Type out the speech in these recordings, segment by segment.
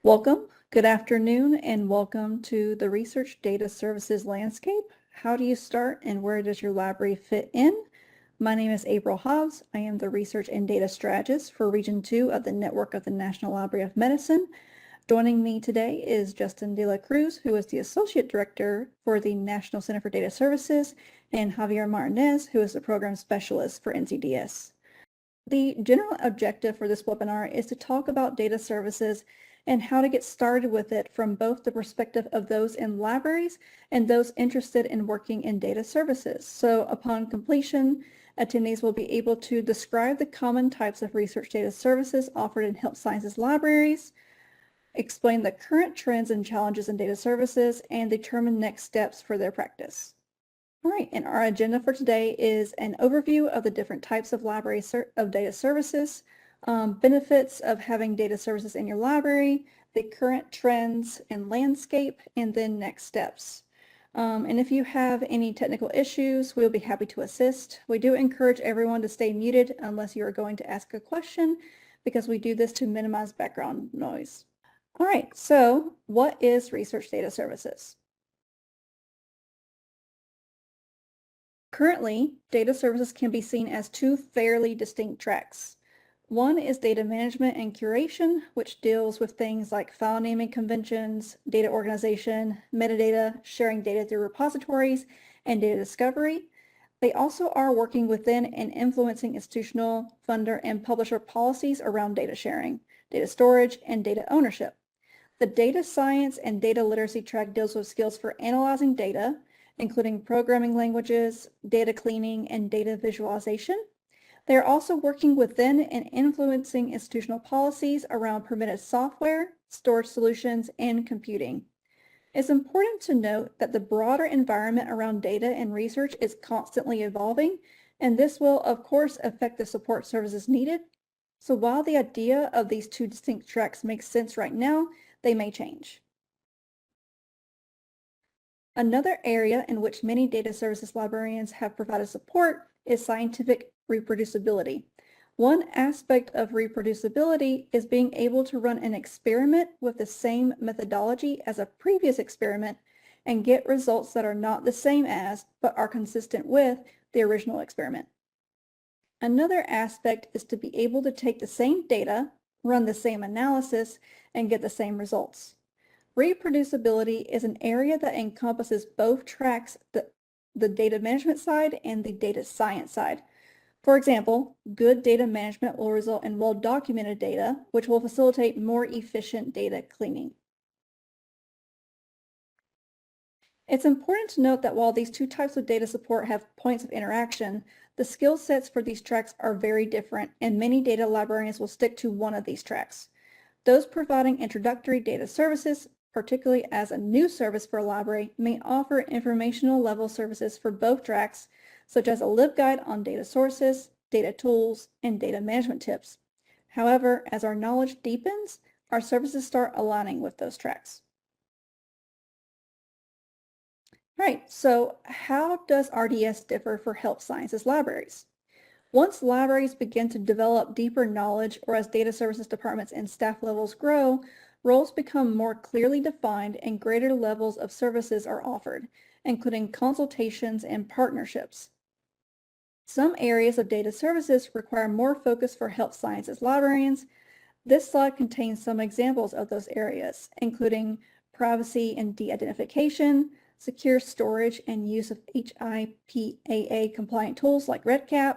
Welcome, good afternoon, and welcome to the Research Data Services landscape. How do you start and where does your library fit in? My name is April Hobbs. I am the Research and Data Strategist for Region 2 of the Network of the National Library of Medicine. Joining me today is Justin De La Cruz, who is the Associate Director for the National Center for Data Services, and Javier Martinez, who is the Program Specialist for NCDS. The general objective for this webinar is to talk about data services and how to get started with it from both the perspective of those in libraries and those interested in working in data services. So upon completion, attendees will be able to describe the common types of research data services offered in health sciences libraries, explain the current trends and challenges in data services, and determine next steps for their practice. All right, and our agenda for today is an overview of the different types of library of data services, benefits of having data services in your library, the current trends and landscape, and then next steps. And if you have any technical issues, we'll be happy to assist. We do encourage everyone to stay muted unless you are going to ask a question, because we do this to minimize background noise. All right, so what is research data services? Currently, data services can be seen as two fairly distinct tracks. One is data management and curation, which deals with things like file naming conventions, data organization, metadata, sharing data through repositories, and data discovery. They also are working within and influencing institutional, funder, and publisher policies around data sharing, data storage, and data ownership. The data science and data literacy track deals with skills for analyzing data, including programming languages, data cleaning, and data visualization. They are also working within and influencing institutional policies around permitted software, storage solutions, and computing. It's important to note that the broader environment around data and research is constantly evolving, and this will, of course, affect the support services needed. So while the idea of these two distinct tracks makes sense right now, they may change. Another area in which many data services librarians have provided support is scientific reproducibility. One aspect of reproducibility is being able to run an experiment with the same methodology as a previous experiment and get results that are not the same as, but are consistent with, the original experiment. Another aspect is to be able to take the same data, run the same analysis, and get the same results. Reproducibility is an area that encompasses both tracks, the data management side and the data science side. For example, good data management will result in well-documented data, which will facilitate more efficient data cleaning. It's important to note that while these two types of data support have points of interaction, the skill sets for these tracks are very different, and many data librarians will stick to one of these tracks. Those providing introductory data services, particularly as a new service for a library, may offer informational level services for both tracks, such as a LibGuide on data sources, data tools, and data management tips. However, as our knowledge deepens, our services start aligning with those tracks. All right, so how does RDS differ for health sciences libraries? Once libraries begin to develop deeper knowledge, or as data services departments and staff levels grow, roles become more clearly defined and greater levels of services are offered, including consultations and partnerships. Some areas of data services require more focus for health sciences librarians. This slide contains some examples of those areas, including privacy and de-identification, secure storage and use of HIPAA compliant tools like REDCap,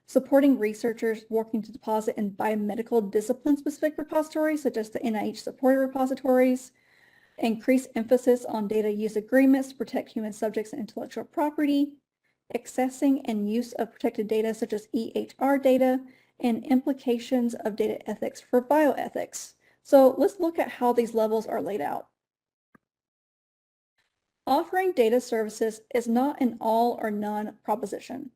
supporting researchers working to deposit in biomedical discipline-specific repositories, such as the NIH-supported repositories, increase emphasis on data use agreements to protect human subjects and intellectual property, accessing and use of protected data such as EHR data, and implications of data ethics for bioethics. So let's look at how these levels are laid out. Offering data services is not an all or none proposition.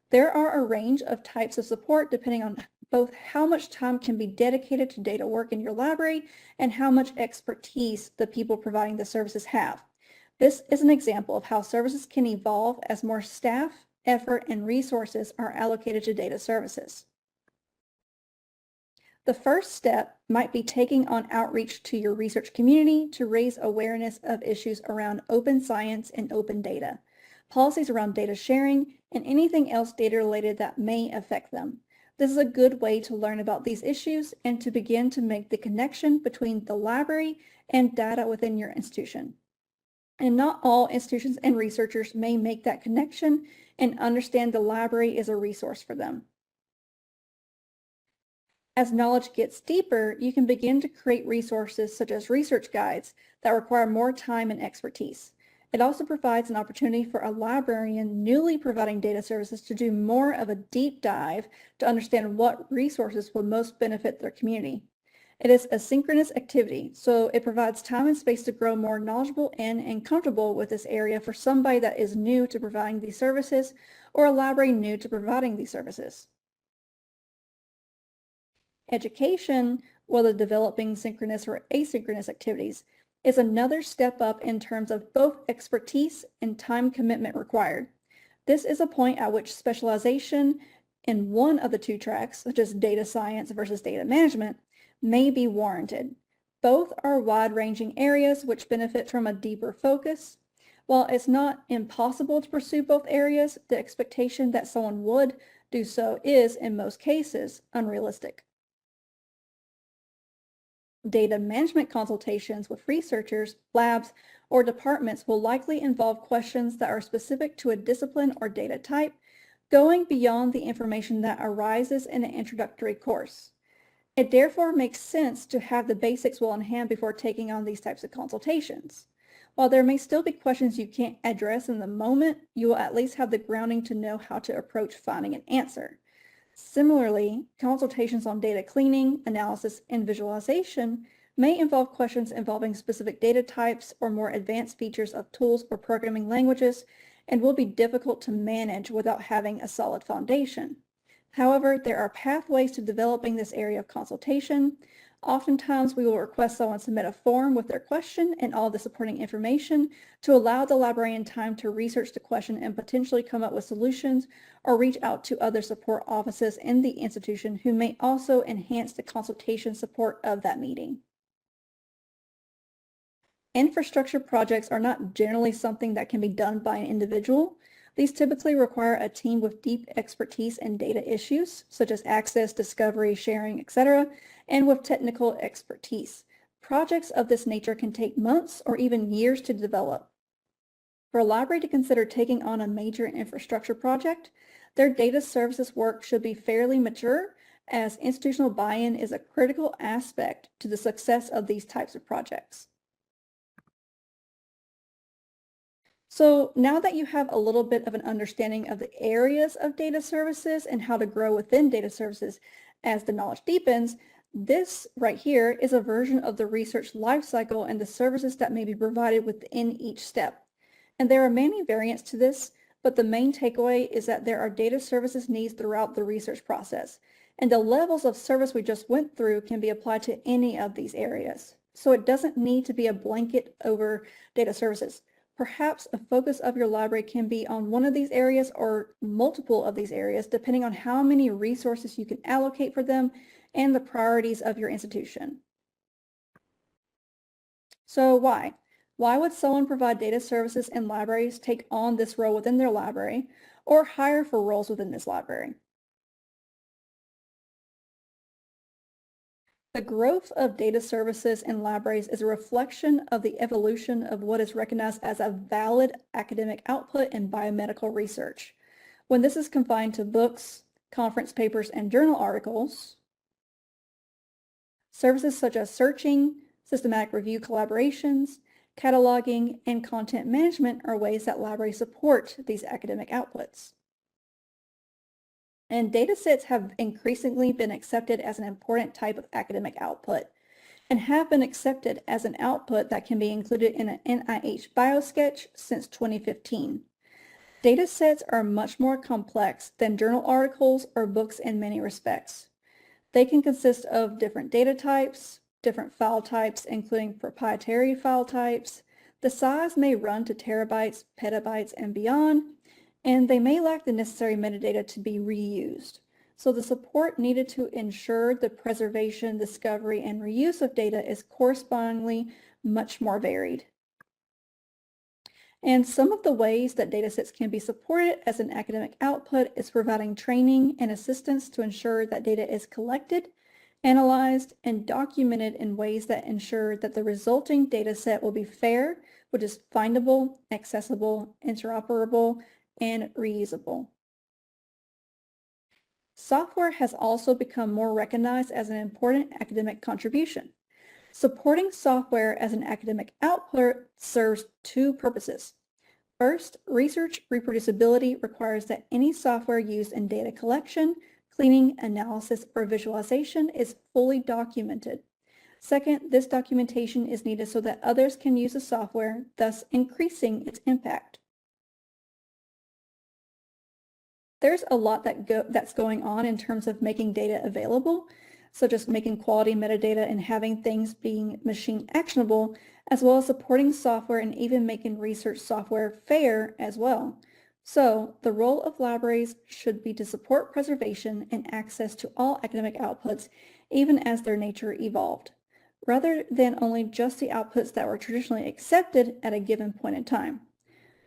There are a range of types of support depending on both how much time can be dedicated to data work in your library and how much expertise the people providing the services have. This is an example of how services can evolve as more staff, effort, and resources are allocated to data services. The first step might be taking on outreach to your research community to raise awareness of issues around open science and open data, policies around data sharing, and anything else data related that may affect them. This is a good way to learn about these issues and to begin to make the connection between the library and data within your institution. And not all institutions and researchers may make that connection and understand the library is a resource for them. As knowledge gets deeper, you can begin to create resources such as research guides that require more time and expertise. It also provides an opportunity for a librarian newly providing data services to do more of a deep dive to understand what resources will most benefit their community. It is a synchronous activity, so it provides time and space to grow more knowledgeable and comfortable with this area for somebody that is new to providing these services or a library new to providing these services. Education, whether developing synchronous or asynchronous activities, is another step up in terms of both expertise and time commitment required. This is a point at which specialization in one of the two tracks, such as data science versus data management, may be warranted. Both are wide-ranging areas which benefit from a deeper focus. While it's not impossible to pursue both areas, the expectation that someone would do so is, in most cases, unrealistic. Data management consultations with researchers, labs, or departments will likely involve questions that are specific to a discipline or data type, going beyond the information that arises in an introductory course. It therefore makes sense to have the basics well in hand before taking on these types of consultations. While there may still be questions you can't address in the moment, you will at least have the grounding to know how to approach finding an answer. Similarly, consultations on data cleaning, analysis, and visualization may involve questions involving specific data types or more advanced features of tools or programming languages and will be difficult to manage without having a solid foundation. However, there are pathways to developing this area of consultation. Oftentimes, we will request someone submit a form with their question and all the supporting information to allow the librarian time to research the question and potentially come up with solutions or reach out to other support offices in the institution who may also enhance the consultation support of that meeting. Infrastructure projects are not generally something that can be done by an individual. These typically require a team with deep expertise in data issues, such as access, discovery, sharing, etc., and with technical expertise. Projects of this nature can take months or even years to develop. For a library to consider taking on a major infrastructure project, their data services work should be fairly mature, as institutional buy-in is a critical aspect to the success of these types of projects. So now that you have a little bit of an understanding of the areas of data services and how to grow within data services as the knowledge deepens, this right here is a version of the research lifecycle and the services that may be provided within each step. And there are many variants to this, but the main takeaway is that there are data services needs throughout the research process. And the levels of service we just went through can be applied to any of these areas. So it doesn't need to be a blanket over data services. Perhaps a focus of your library can be on one of these areas or multiple of these areas, depending on how many resources you can allocate for them and the priorities of your institution. So why? Why would someone provide data services in libraries take on this role within their library or hire for roles within this library? The growth of data services in libraries is a reflection of the evolution of what is recognized as a valid academic output in biomedical research. When this is confined to books, conference papers, and journal articles, services such as searching, systematic review collaborations, cataloging, and content management are ways that libraries support these academic outputs. And data sets have increasingly been accepted as an important type of academic output and have been accepted as an output that can be included in an NIH BioSketch since 2015. Data sets are much more complex than journal articles or books in many respects. They can consist of different data types, different file types, including proprietary file types. The size may run to terabytes, petabytes, and beyond, and they may lack the necessary metadata to be reused. So the support needed to ensure the preservation, discovery, and reuse of data is correspondingly much more varied. And some of the ways that datasets can be supported as an academic output is providing training and assistance to ensure that data is collected, analyzed, and documented in ways that ensure that the resulting dataset will be fair, which is findable, accessible, interoperable, and reusable. Software has also become more recognized as an important academic contribution. Supporting software as an academic output serves two purposes. First, research reproducibility requires that any software used in data collection, cleaning, analysis, or visualization is fully documented. Second, this documentation is needed so that others can use the software, thus increasing its impact. There's a lot that's going on in terms of making data available, so just making quality metadata and having things being machine actionable, as well as supporting software and even making research software fair as well. So the role of libraries should be to support preservation and access to all academic outputs, even as their nature evolved, rather than only just the outputs that were traditionally accepted at a given point in time.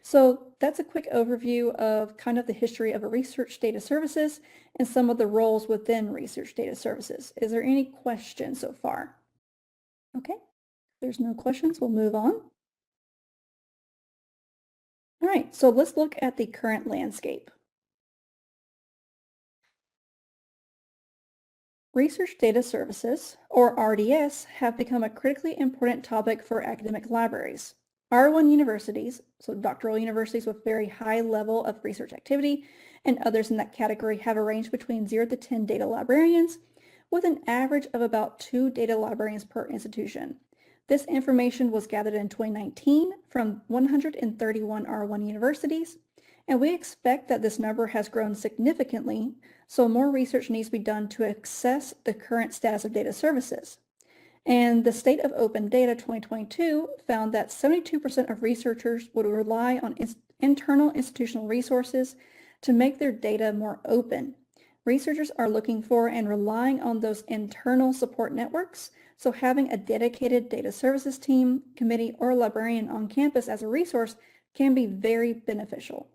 So that's a quick overview of kind of the history of a research data services and some of the roles within research data services. Is there any questions so far? Okay, if there's no questions, we'll move on. All right, so let's look at the current landscape. Research data services, or RDS, have become a critically important topic for academic libraries. R1 universities, so doctoral universities with very high level of research activity, and others in that category have a range between 0 to 10 data librarians, with an average of about 2 data librarians per institution. This information was gathered in 2019 from 131 R1 universities, and we expect that this number has grown significantly, so more research needs to be done to assess the current status of data services. And the State of Open Data 2022 found that 72% of researchers would rely on internal institutional resources to make their data more open. Researchers are looking for and relying on those internal support networks, so having a dedicated data services team, committee, or librarian on campus as a resource can be very beneficial.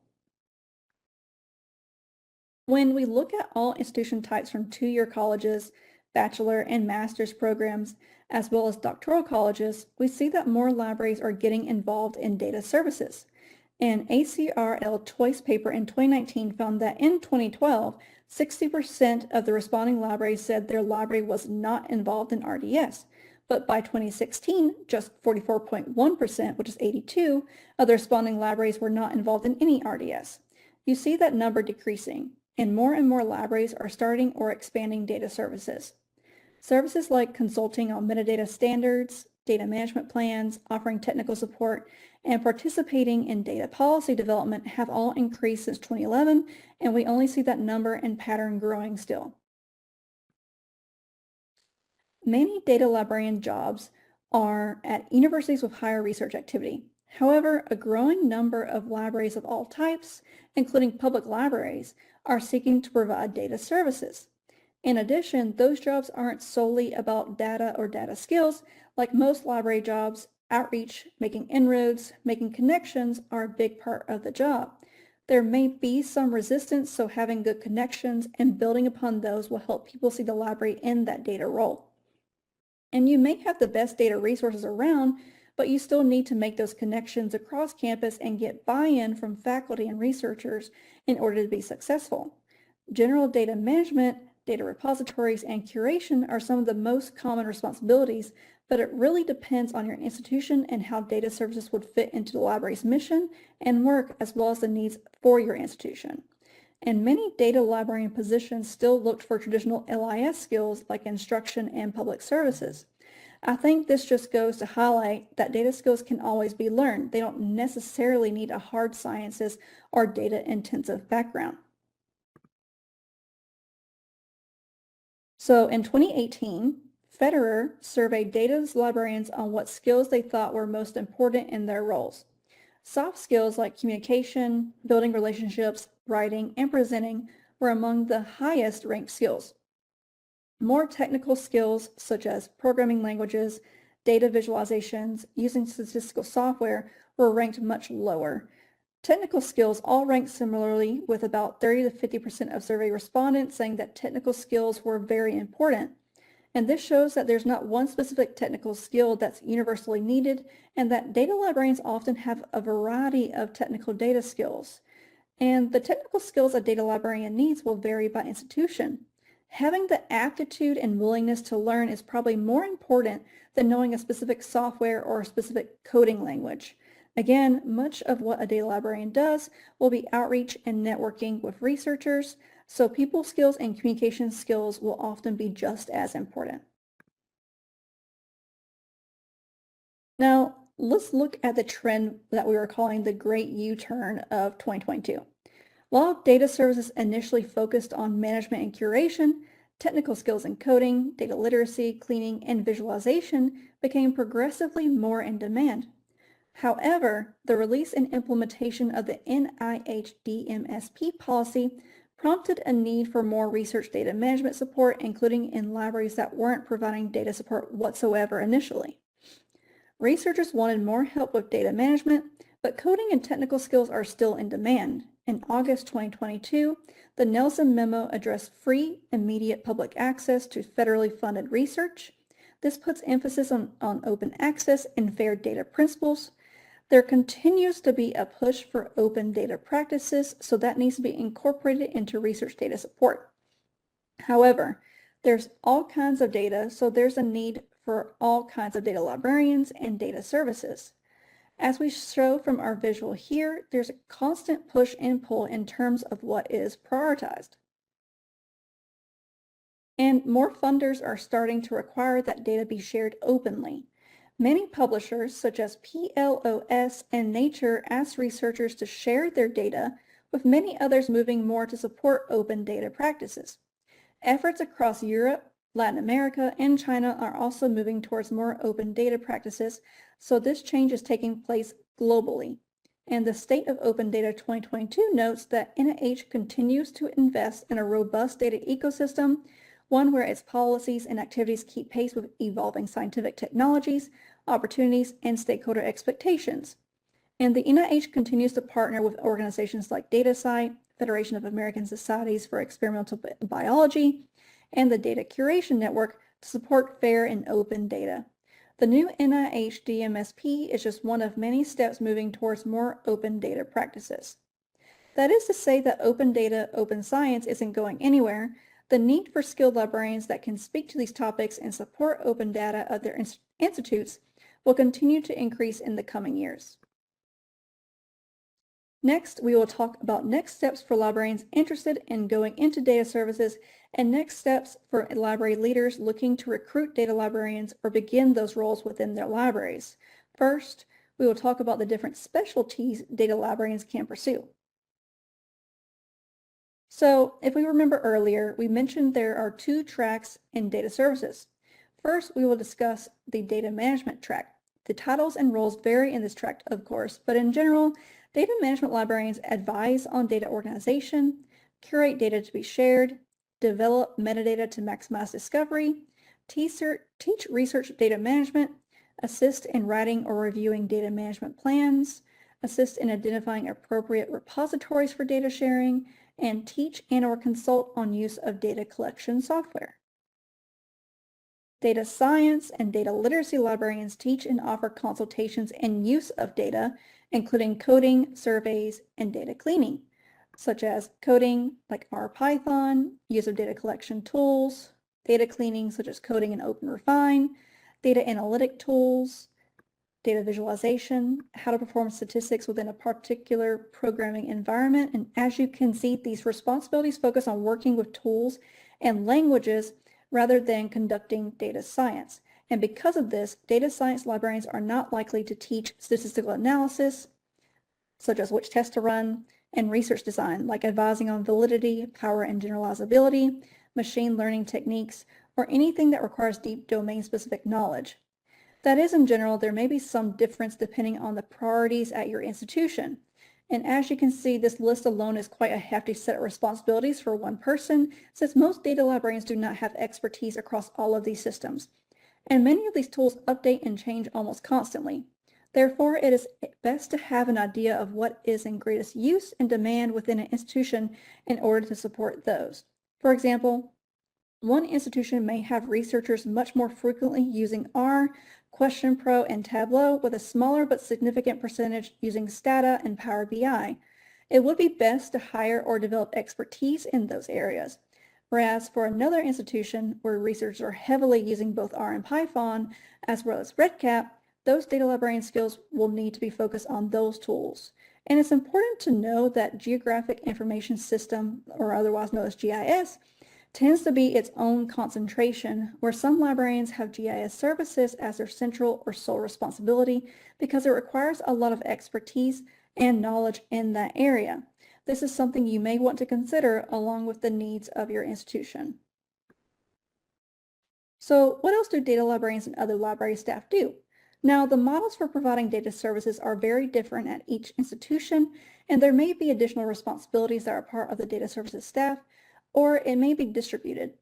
When we look at all institution types from two-year colleges, bachelor and master's programs, as well as doctoral colleges, we see that more libraries are getting involved in data services. An ACRL choice paper in 2019 found that in 2012, 60% of the responding libraries said their library was not involved in RDS. But by 2016, just 44.1%, which is 82, of the responding libraries were not involved in any RDS. You see that number decreasing, and more libraries are starting or expanding data services. Services like consulting on metadata standards, data management plans, offering technical support, and participating in data policy development have all increased since 2011, and we only see that number and pattern growing still. Many data librarian jobs are at universities with higher research activity. However, a growing number of libraries of all types, including public libraries, are seeking to provide data services. In addition, those jobs aren't solely about data or data skills. Like most library jobs, outreach, making inroads, making connections are a big part of the job. There may be some resistance, so having good connections and building upon those will help people see the library in that data role. And you may have the best data resources around, but you still need to make those connections across campus and get buy-in from faculty and researchers in order to be successful. General data management, data repositories, and curation are some of the most common responsibilities, but it really depends on your institution and how data services would fit into the library's mission and work, as well as the needs for your institution. And many data librarian positions still looked for traditional LIS skills like instruction and public services. I think this just goes to highlight that data skills can always be learned. They don't necessarily need a hard sciences or data-intensive background. So in 2018, Federer surveyed data librarians on what skills they thought were most important in their roles. Soft skills like communication, building relationships, writing, and presenting were among the highest ranked skills. More technical skills such as programming languages, data visualizations, using statistical software were ranked much lower. Technical skills all ranked similarly, with about 30 to 50% of survey respondents saying that technical skills were very important. And this shows that there's not one specific technical skill that's universally needed, and that data librarians often have a variety of technical data skills. And the technical skills a data librarian needs will vary by institution. Having the aptitude and willingness to learn is probably more important than knowing a specific software or a specific coding language. Again, much of what a data librarian does will be outreach and networking with researchers, so people skills and communication skills will often be just as important. Now, let's look at the trend that we were calling the Great U-turn of 2022. While data services initially focused on management and curation, technical skills in coding, data literacy, cleaning, and visualization became progressively more in demand. However, the release and implementation of the NIH DMSP policy prompted a need for more research data management support, including in libraries that weren't providing data support whatsoever initially. Researchers wanted more help with data management, but coding and technical skills are still in demand. In August 2022, the Nelson Memo addressed free, immediate public access to federally funded research. This puts emphasis on open access and fair data principles. There continues to be a push for open data practices, so that needs to be incorporated into research data support. However, there's all kinds of data, so there's a need for all kinds of data librarians and data services. As we show from our visual here, there's a constant push and pull in terms of what is prioritized. And more funders are starting to require that data be shared openly. Many publishers, such as PLOS and Nature, ask researchers to share their data, with many others moving more to support open data practices. Efforts across Europe, Latin America, and China are also moving towards more open data practices, so this change is taking place globally. And the State of Open Data 2022 notes that NIH continues to invest in a robust data ecosystem, one where its policies and activities keep pace with evolving scientific technologies, opportunities, and stakeholder expectations. And the NIH continues to partner with organizations like DataCite, Federation of American Societies for Experimental Biology, and the Data Curation Network to support fair and open data. The new NIH DMSP is just one of many steps moving towards more open data practices. That is to say that open data, open science isn't going anywhere. The need for skilled librarians that can speak to these topics and support open data of their institutes will continue to increase in the coming years. Next, we will talk about next steps for librarians interested in going into data services and next steps for library leaders looking to recruit data librarians or begin those roles within their libraries. First, we will talk about the different specialties data librarians can pursue. So, if we remember earlier, we mentioned there are two tracks in data services. First, we will discuss the data management track. The titles and roles vary in this track, of course, but in general, data management librarians advise on data organization, curate data to be shared, develop metadata to maximize discovery, teach research data management, assist in writing or reviewing data management plans, assist in identifying appropriate repositories for data sharing, and teach and/or consult on use of data collection software. Data science and data literacy librarians teach and offer consultations and use of data, including coding, surveys, and data cleaning, such as coding like R Python, use of data collection tools, data cleaning such as coding in OpenRefine, data analytic tools, data visualization, how to perform statistics within a particular programming environment. And as you can see, these responsibilities focus on working with tools and languages rather than conducting data science. And because of this, data science librarians are not likely to teach statistical analysis, such as which test to run, and research design, like advising on validity, power and generalizability, machine learning techniques, or anything that requires deep domain-specific knowledge. That is, in general, there may be some difference depending on the priorities at your institution. And as you can see, this list alone is quite a hefty set of responsibilities for one person, since most data librarians do not have expertise across all of these systems. And many of these tools update and change almost constantly. Therefore, it is best to have an idea of what is in greatest use and demand within an institution in order to support those. For example, one institution may have researchers much more frequently using R, QuestionPro, and Tableau, with a smaller but significant percentage using Stata and Power BI. It would be best to hire or develop expertise in those areas. Whereas for another institution where researchers are heavily using both R and Python, as well as REDCap, those data librarian skills will need to be focused on those tools. And it's important to know that Geographic Information System, or otherwise known as GIS, tends to be its own concentration, where some librarians have GIS services as their central or sole responsibility because it requires a lot of expertise and knowledge in that area. This is something you may want to consider along with the needs of your institution. So what else do data librarians and other library staff do? Now, the models for providing data services are very different at each institution, and there may be additional responsibilities that are part of the data services staff, or it may be distributed.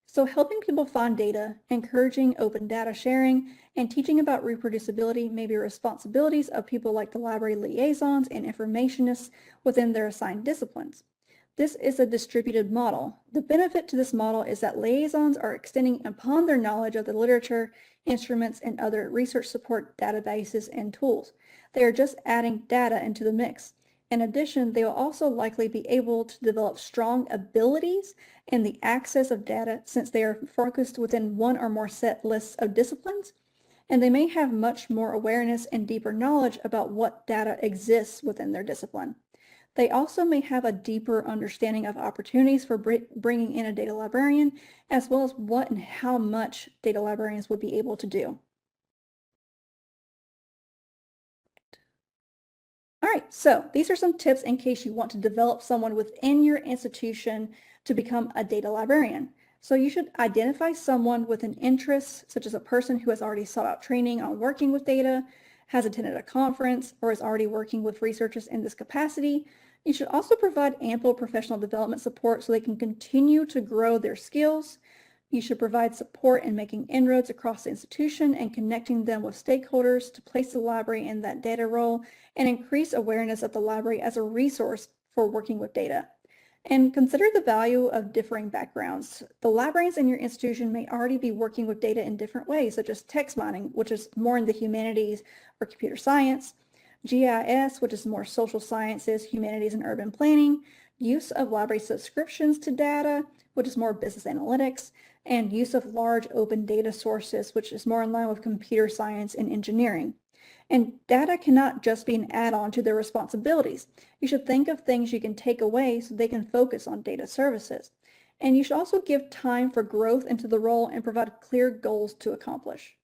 So helping people find data, encouraging open data sharing, and teaching about reproducibility may be responsibilities of people like the library liaisons and informationists within their assigned disciplines. This is a distributed model. The benefit to this model is that liaisons are extending upon their knowledge of the literature, instruments, and other research support databases and tools. They are just adding data into the mix. In addition, they will also likely be able to develop strong abilities in the access of data since they are focused within one or more set lists of disciplines, and they may have much more awareness and deeper knowledge about what data exists within their discipline. They also may have a deeper understanding of opportunities for bringing in a data librarian, as well as what and how much data librarians would be able to do. All right, so these are some tips in case you want to develop someone within your institution to become a data librarian. So you should identify someone with an interest, such as a person who has already sought out training on working with data, has attended a conference, or is already working with researchers in this capacity. You should also provide ample professional development support so they can continue to grow their skills. You should provide support in making inroads across the institution and connecting them with stakeholders to place the library in that data role and increase awareness of the library as a resource for working with data. And consider the value of differing backgrounds. The librarians in your institution may already be working with data in different ways, such as text mining, which is more in the humanities or computer science, GIS, which is more social sciences, humanities, and urban planning, use of library subscriptions to data, which is more business analytics, and use of large open data sources, which is more in line with computer science and engineering. And data cannot just be an add-on to their responsibilities. You should think of things you can take away so they can focus on data services. And you should also give time for growth into the role and provide clear goals to accomplish.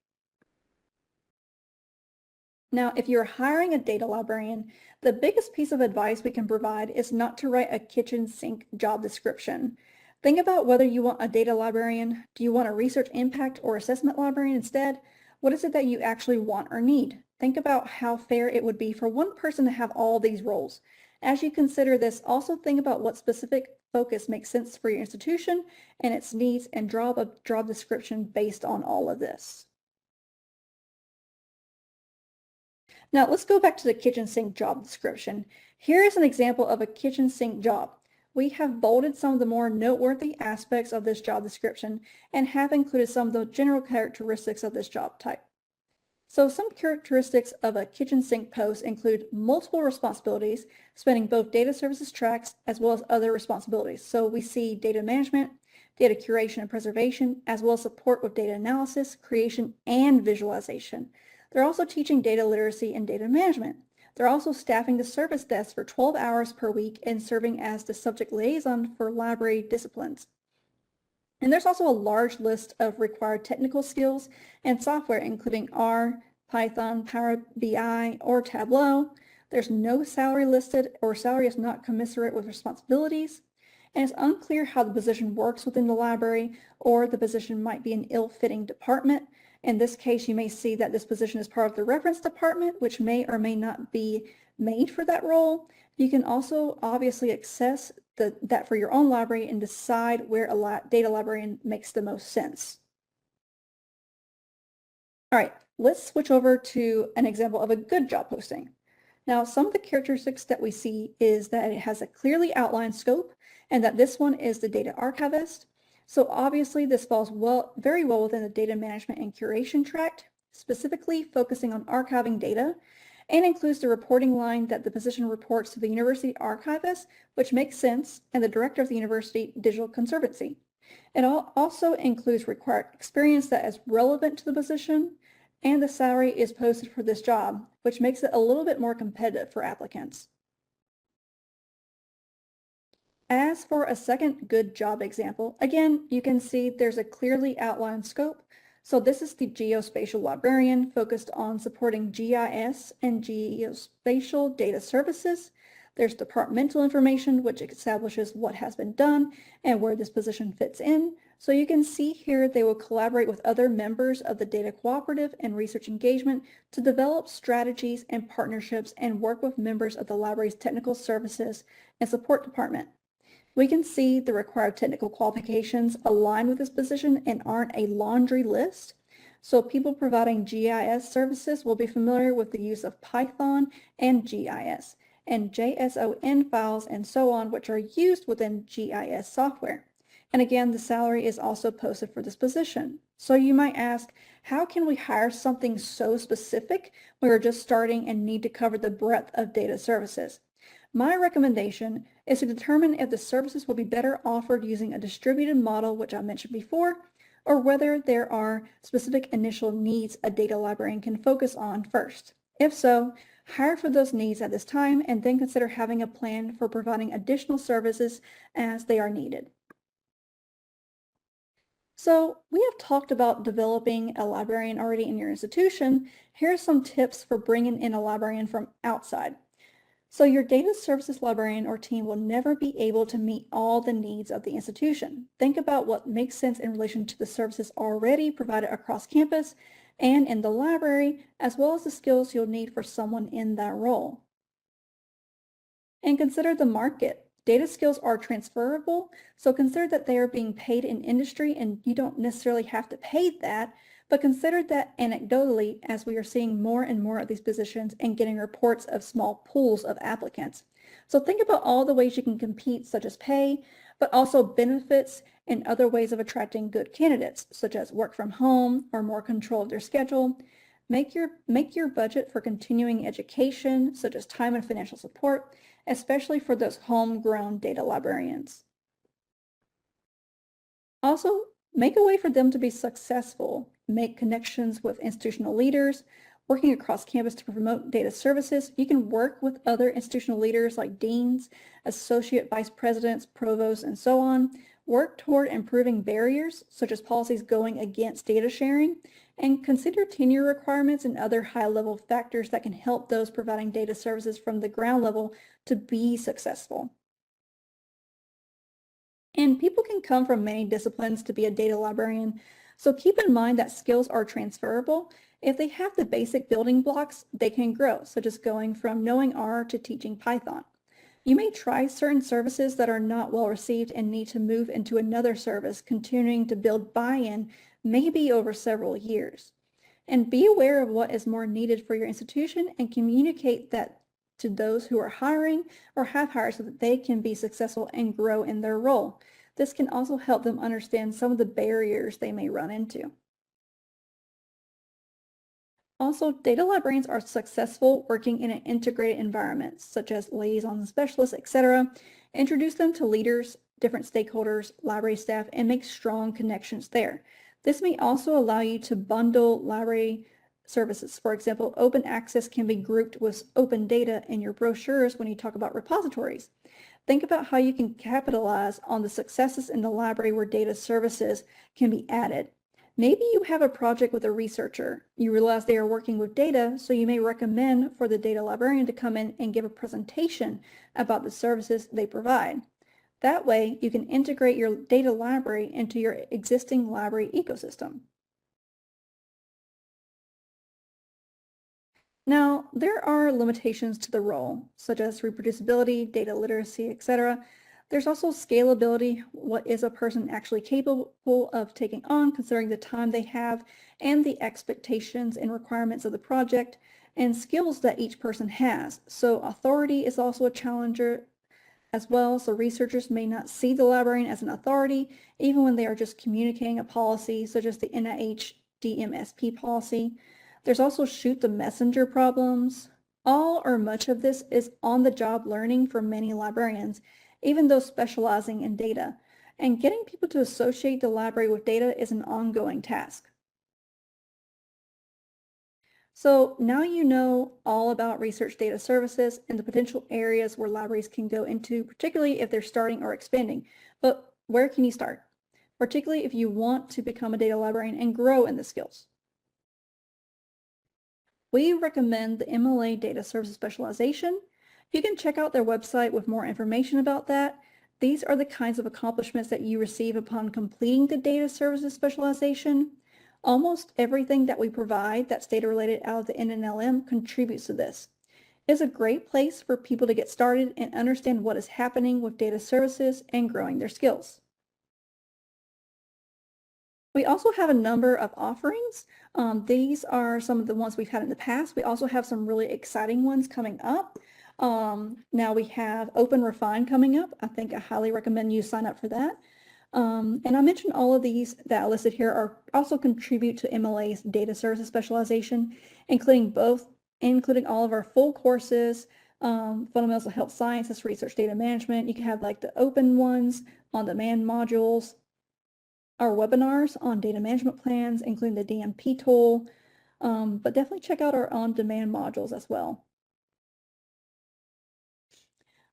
Now, if you're hiring a data librarian, the biggest piece of advice we can provide is not to write a kitchen sink job description. Think about whether you want a data librarian. Do you want a research impact or assessment librarian instead? What is it that you actually want or need? Think about how fair it would be for one person to have all these roles. As you consider this, also think about what specific focus makes sense for your institution and its needs, and draw up a job description based on all of this. Now let's go back to the kitchen sink job description. Here is an example of a kitchen sink job. We have bolded some of the more noteworthy aspects of this job description and have included some of the general characteristics of this job type. So some characteristics of a kitchen sink post include multiple responsibilities, spanning both data services tracks as well as other responsibilities. So we see data management, data curation and preservation, as well as support with data analysis, creation, and visualization. They're also teaching data literacy and data management. They're also staffing the service desk for 12 hours per week and serving as the subject liaison for library disciplines. And there's also a large list of required technical skills and software, including R, Python, Power BI, or Tableau. There's no salary listed, or salary is not commensurate with responsibilities. And it's unclear how the position works within the library, or the position might be an ill-fitting department. In this case, you may see that this position is part of the reference department, which may or may not be made for that role. You can also obviously access that for your own library and decide where a data librarian makes the most sense. All right, let's switch over to an example of a good job posting. Now, some of the characteristics that we see is that it has a clearly outlined scope and that this one is the data archivist. So obviously this falls very well within the data management and curation tract, specifically focusing on archiving data, and includes the reporting line that the position reports to the university archivist, which makes sense, and the director of the university digital conservancy. It also includes required experience that is relevant to the position, and the salary is posted for this job, which makes it a little bit more competitive for applicants. As for a second good job example, again, you can see there's a clearly outlined scope. So this is the geospatial librarian focused on supporting GIS and geospatial data services. There's departmental information, which establishes what has been done and where this position fits in. So you can see here they will collaborate with other members of the data cooperative and research engagement to develop strategies and partnerships and work with members of the library's technical services and support department. We can see the required technical qualifications align with this position and aren't a laundry list. So people providing GIS services will be familiar with the use of Python and GIS and JSON files and so on, which are used within GIS software. And again, the salary is also posted for this position. So you might ask, how can we hire something so specific when we're just starting and need to cover the breadth of data services? My recommendation is to determine if the services will be better offered using a distributed model, which I mentioned before, or whether there are specific initial needs a data librarian can focus on first. If so, hire for those needs at this time and then consider having a plan for providing additional services as they are needed. So we have talked about developing a librarian already in your institution. Here are some tips for bringing in a librarian from outside. So your data services librarian or team will never be able to meet all the needs of the institution. Think about what makes sense in relation to the services already provided across campus and in the library, as well as the skills you'll need for someone in that role. And consider the market. Data skills are transferable, so consider that they are being paid in industry and you don't necessarily have to pay that, but consider that anecdotally as we are seeing more and more of these positions and getting reports of small pools of applicants. So think about all the ways you can compete, such as pay, but also benefits and other ways of attracting good candidates, such as work from home or more control of their schedule. Make your budget for continuing education, such as time and financial support, especially for those homegrown data librarians. Also, make a way for them to be successful. Make connections with institutional leaders, working across campus to promote data services. You can work with other institutional leaders like deans, associate vice presidents, provosts, and so on. Work toward improving barriers, such as policies going against data sharing, and consider tenure requirements and other high-level factors that can help those providing data services from the ground level to be successful. And people can come from many disciplines to be a data librarian, so keep in mind that skills are transferable. If they have the basic building blocks, they can grow, such as going from knowing R to teaching Python. You may try certain services that are not well received and need to move into another service, continuing to build buy-in, maybe over several years. And be aware of what is more needed for your institution and communicate that to those who are hiring or have hired so that they can be successful and grow in their role. This can also help them understand some of the barriers they may run into. Also, data librarians are successful working in an integrated environment, such as liaison specialists, etc. Introduce them to leaders, different stakeholders, library staff, and make strong connections there. This may also allow you to bundle library services. For example, open access can be grouped with open data in your brochures when you talk about repositories. Think about how you can capitalize on the successes in the library where data services can be added. Maybe you have a project with a researcher. You realize they are working with data, so you may recommend for the data librarian to come in and give a presentation about the services they provide. That way, you can integrate your data library into your existing library ecosystem. Now, there are limitations to the role, such as reproducibility, data literacy, etc. There's also scalability. What is a person actually capable of taking on, considering the time they have and the expectations and requirements of the project, and skills that each person has. So authority is also a challenger as well. So researchers may not see the librarian as an authority, even when they are just communicating a policy, such as the NIH DMSP policy. There's also shoot the messenger problems. All or much of this is on-the-job learning for many librarians, even though specializing in data. And getting people to associate the library with data is an ongoing task. So now you know all about research data services and the potential areas where libraries can go into, particularly if they're starting or expanding. But where can you start? Particularly if you want to become a data librarian and grow in the skills. We recommend the MLA Data Services Specialization. You can check out their website with more information about that. These are the kinds of accomplishments that you receive upon completing the Data Services Specialization. Almost everything that we provide that's data related out of the NNLM contributes to this. It's a great place for people to get started and understand what is happening with data services and growing their skills. We also have a number of offerings. These are some of the ones we've had in the past. We also have some really exciting ones coming up. Now we have Open Refine coming up. I think I highly recommend you sign up for that. And I mentioned all of these that I listed here are also contribute to MLA's data services specialization, including all of our full courses, fundamentals of health sciences, research data management. You can have like the open ones, on-demand modules, our webinars on data management plans, including the DMP tool, but definitely check out our on-demand modules as well.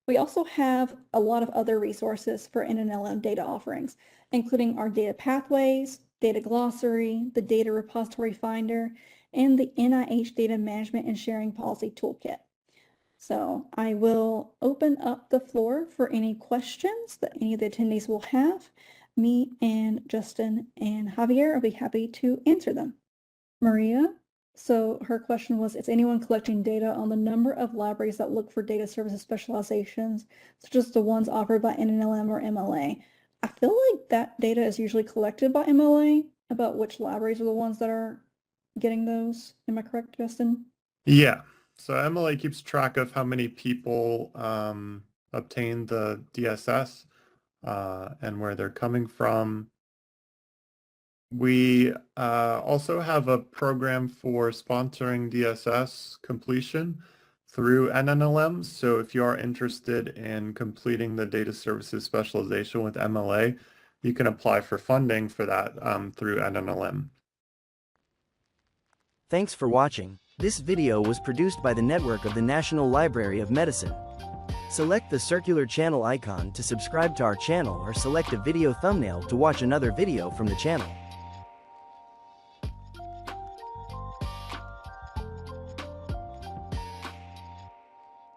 We also have a lot of other resources for NNLM data offerings, including our data pathways, data glossary, the data repository finder, and the NIH data management and sharing policy toolkit. So I will open up the floor for any questions that any of the attendees will have. Me and Justin and Javier will be happy to answer them. Maria, so her question was, is anyone collecting data on the number of libraries that look for data services specializations, such as the ones offered by NNLM or MLA? I feel like that data is usually collected by MLA about which libraries are the ones that are getting those. Am I correct, Justin? Yeah. So MLA keeps track of how many people obtain the DSS and where they're coming from. We also have a program for sponsoring DSS completion through NNLM. So if you are interested in completing the data services specialization with MLA, you can apply for funding for that through NNLM. Thanks for watching. This video was produced by the network of the National Library of Medicine. Select the circular channel icon to subscribe to our channel or select a video thumbnail to watch another video from the channel.